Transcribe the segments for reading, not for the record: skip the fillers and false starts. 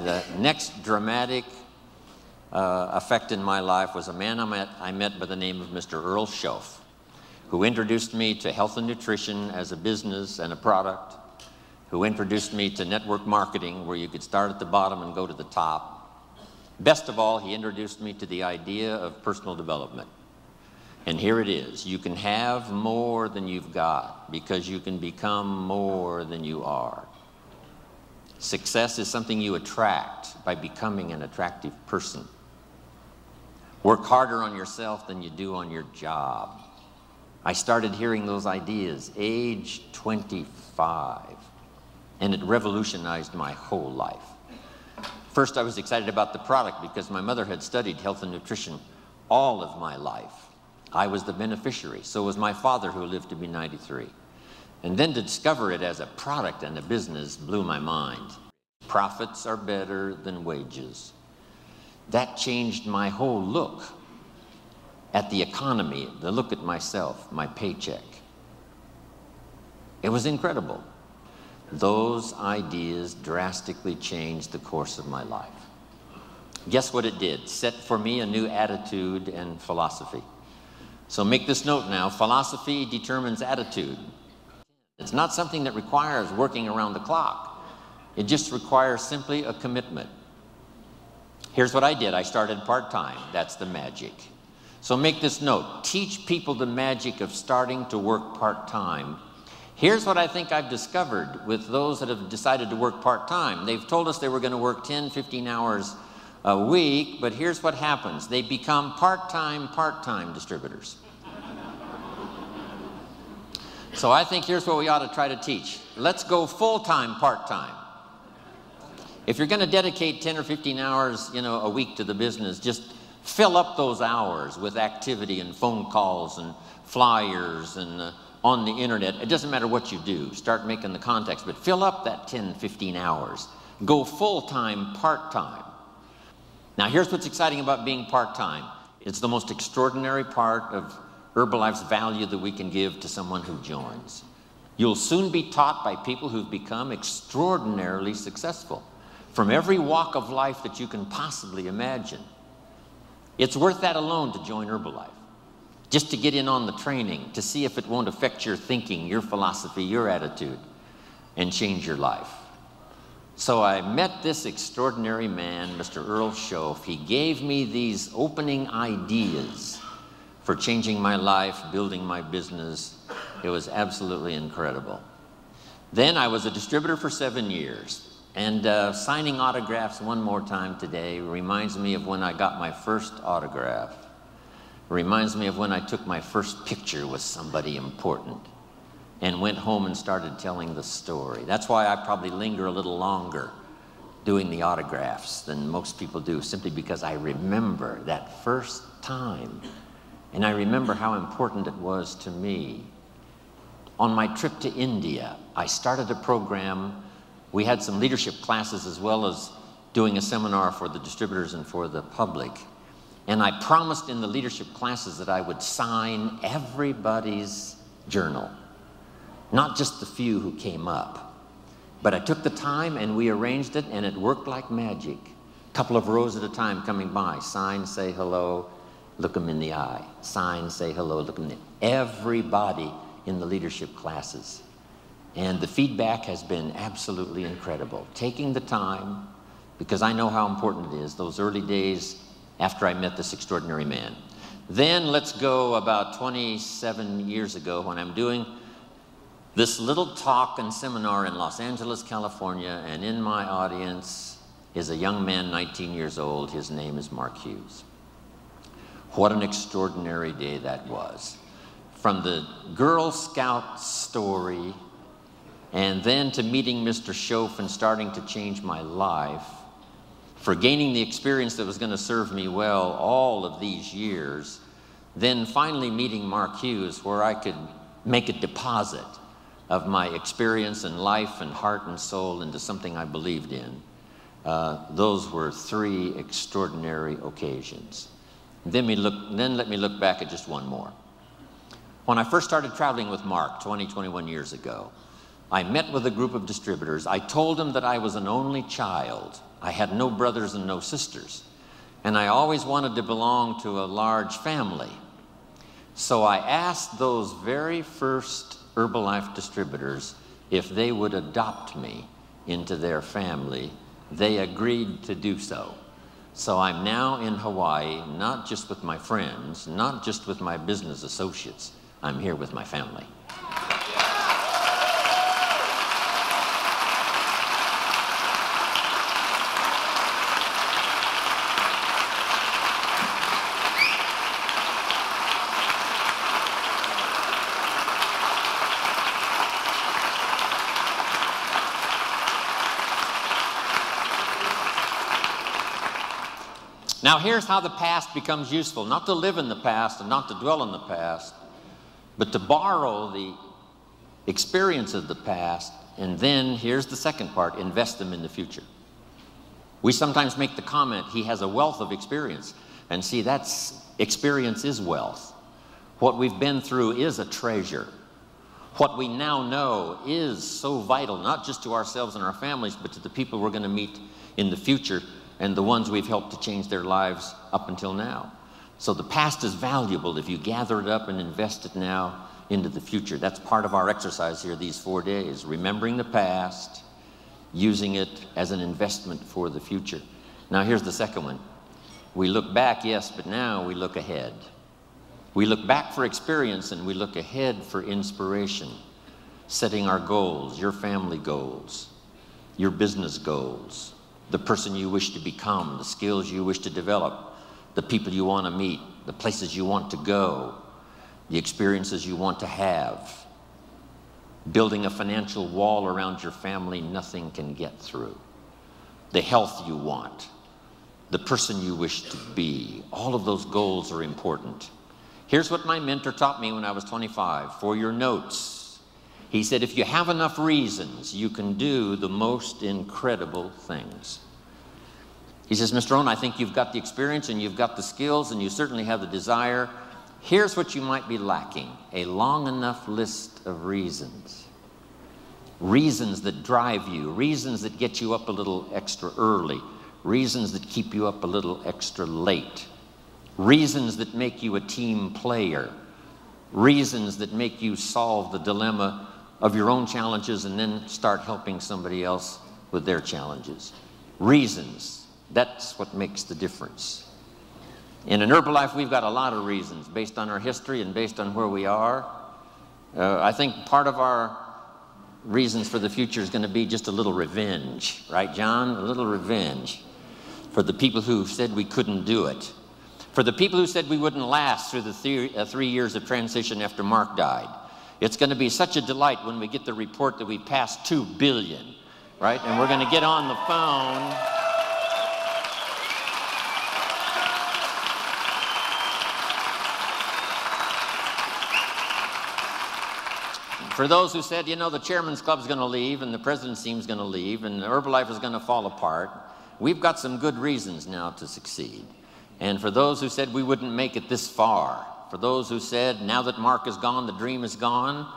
The next dramatic effect in my life was a man I met by the name of Mr. Earl Schoaf, who introduced me to health and nutrition as a business and a product, who introduced me to network marketing, where you could start at the bottom and go to the top. Best of all, he introduced me to the idea of personal development. And here it is. You can have more than you've got because you can become more than you are. Success is something you attract by becoming an attractive person. Work harder on yourself than you do on your job. I started hearing those ideas age 25, and it revolutionized my whole life. First, I was excited about the product because my mother had studied health and nutrition all of my life. I was the beneficiary. So was my father, who lived to be 93. And then to discover it as a product and a business blew my mind. Profits are better than wages. That changed my whole look at the economy, the look at myself, my paycheck. It was incredible. Those ideas drastically changed the course of my life. Guess what it did? Set for me a new attitude and philosophy. So make this note now, philosophy determines attitude. It's not something that requires working around the clock. It just requires simply a commitment. Here's what I did. I started part-time. That's the magic. So make this note. Teach people the magic of starting to work part-time. Here's what I think I've discovered with those that have decided to work part-time. They've told us they were going to work 10, 15 hours a week, but here's what happens. They become part-time distributors. So I think here's what we ought to try to teach. Let's go full-time, part-time. If you're going to dedicate 10 or 15 hours, a week to the business, just fill up those hours with activity and phone calls and flyers and on the internet. It doesn't matter what you do. Start making the contacts, but fill up that 10, 15 hours. Go full-time, part-time. Now, here's what's exciting about being part-time. It's the most extraordinary part of Herbalife's value that we can give to someone who joins. You'll soon be taught by people who've become extraordinarily successful from every walk of life that you can possibly imagine. It's worth that alone to join Herbalife, just to get in on the training, to see if it won't affect your thinking, your philosophy, your attitude, and change your life. So I met this extraordinary man, Mr. Earl Schoaf. He gave me these opening ideas for changing my life, building my business. It was absolutely incredible. Then I was a distributor for 7 years. And signing autographs one more time today reminds me of when I got my first autograph. Reminds me of when I took my first picture with somebody important and went home and started telling the story. That's why I probably linger a little longer doing the autographs than most people do, simply because I remember that first time. And I remember how important it was to me. On my trip to India, I started a program. We had some leadership classes as well as doing a seminar for the distributors and for the public. And I promised in the leadership classes that I would sign everybody's journal, not just the few who came up. But I took the time and we arranged it, and it worked like magic. A couple of rows at a time coming by. Sign, say hello, look them in the eye. Sign, say hello, look them in the eye. Everybody in the leadership classes. And the feedback has been absolutely incredible. Taking the time, because I know how important it is, those early days after I met this extraordinary man. Then let's go about 27 years ago when I'm doing this little talk and seminar in Los Angeles, California, and in my audience is a young man, 19 years old. His name is Mark Hughes. What an extraordinary day that was. From the Girl Scout story, and then to meeting Mr. Schoaf and starting to change my life, for gaining the experience that was going to serve me well all of these years, then finally meeting Mark Hughes, where I could make a deposit of my experience and life and heart and soul into something I believed in. Those were 3 extraordinary occasions. Then let me look back at just one more. When I first started traveling with Mark 21 years ago, I met with a group of distributors. I told them that I was an only child. I had no brothers and no sisters. And I always wanted to belong to a large family. So I asked those very first Herbalife distributors if they would adopt me into their family. They agreed to do so. So I'm now in Hawaii, not just with my friends, not just with my business associates. I'm here with my family. Now here's how the past becomes useful. Not to live in the past and not to dwell in the past, but to borrow the experience of the past, and then, here's the second part, invest them in the future. We sometimes make the comment, he has a wealth of experience. And see, experience is wealth. What we've been through is a treasure. What we now know is so vital, not just to ourselves and our families, but to the people we're going to meet in the future, and the ones we've helped to change their lives up until now. So the past is valuable if you gather it up and invest it now into the future. That's part of our exercise here these 4 days, remembering the past, using it as an investment for the future. Now here's the second one. We look back, yes, but now we look ahead. We look back for experience and we look ahead for inspiration, setting our goals, your family goals, your business goals, the person you wish to become, the skills you wish to develop, the people you want to meet, the places you want to go, the experiences you want to have, building a financial wall around your family nothing can get through, the health you want, the person you wish to be. All of those goals are important. Here's what my mentor taught me when I was 25, for your notes. He said, if you have enough reasons, you can do the most incredible things. He says, Mr. Owen, I think you've got the experience and you've got the skills and you certainly have the desire. Here's what you might be lacking, a long enough list of reasons. Reasons that drive you, reasons that get you up a little extra early, reasons that keep you up a little extra late, reasons that make you a team player, reasons that make you solve the dilemma of your own challenges and then start helping somebody else with their challenges. Reasons, that's what makes the difference. In an Herbalife, we've got a lot of reasons based on our history and based on where we are. I think part of our reasons for the future is going to be just a little revenge, right, John? A little revenge for the people who said we couldn't do it, for the people who said we wouldn't last through the 3 years of transition after Mark died. It's going to be such a delight when we get the report that we passed 2 billion, right? And we're going to get on the phone. For those who said, you know, the chairman's club's going to leave and the president's team's going to leave and Herbalife is going to fall apart, we've got some good reasons now to succeed. And for those who said we wouldn't make it this far, for those who said, now that Mark is gone, the dream is gone,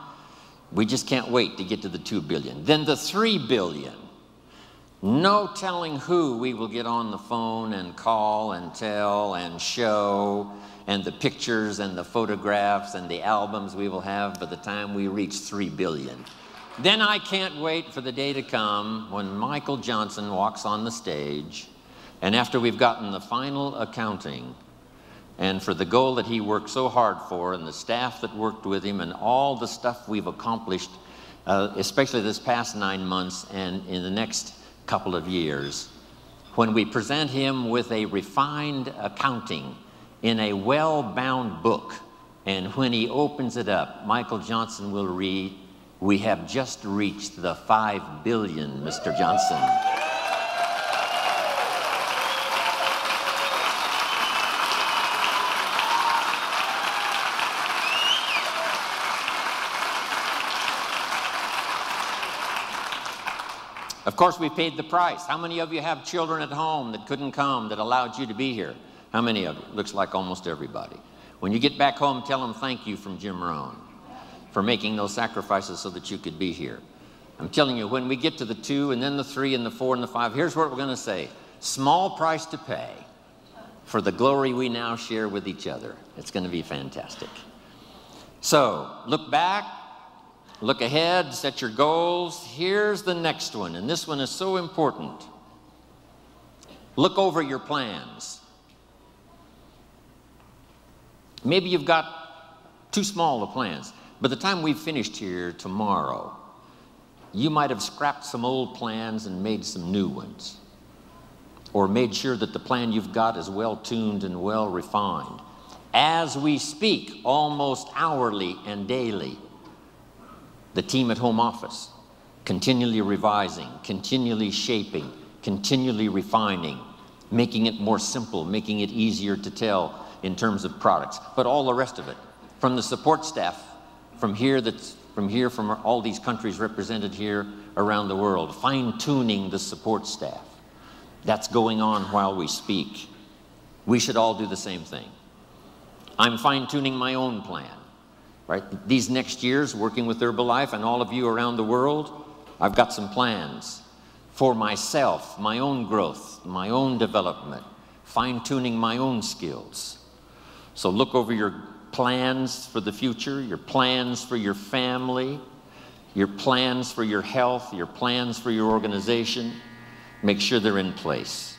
we just can't wait to get to the 2 billion. Then the 3 billion. No telling who we will get on the phone and call and tell and show, and the pictures and the photographs and the albums we will have by the time we reach 3 billion. Then I can't wait for the day to come when Michael Johnson walks on the stage, and after we've gotten the final accounting, and for the goal that he worked so hard for, and the staff that worked with him, and all the stuff we've accomplished, especially this past 9 months and in the next couple of years, when we present him with a refined accounting in a well-bound book, and when he opens it up, Michael Johnson will read, "We have just reached the 5 billion, Mr. Johnson." Of course, we paid the price. How many of you have children at home that couldn't come, that allowed you to be here? How many of you? Looks like almost everybody. When you get back home, tell them thank you from Jim Rohn for making those sacrifices so that you could be here. I'm telling you, when we get to the 2 and then the 3 and the 4 and the 5, here's what we're going to say. Small price to pay for the glory we now share with each other. It's going to be fantastic. So, look back, look ahead, set your goals. Here's the next one, and this one is so important. Look over your plans. Maybe you've got too small of plans. By the time we've finished here tomorrow, you might have scrapped some old plans and made some new ones, or made sure that the plan you've got is well tuned and well refined. As we speak, almost hourly and daily, the team at home office, continually revising, continually shaping, continually refining, making it more simple, making it easier to tell in terms of products, but all the rest of it. From the support staff, from all these countries represented here around the world, fine-tuning the support staff. That's going on while we speak. We should all do the same thing. I'm fine-tuning my own plan, right? These next years, working with Herbalife and all of you around the world, I've got some plans for myself, my own growth, my own development, fine-tuning my own skills. So look over your plans for the future, your plans for your family, your plans for your health, your plans for your organization. Make sure they're in place.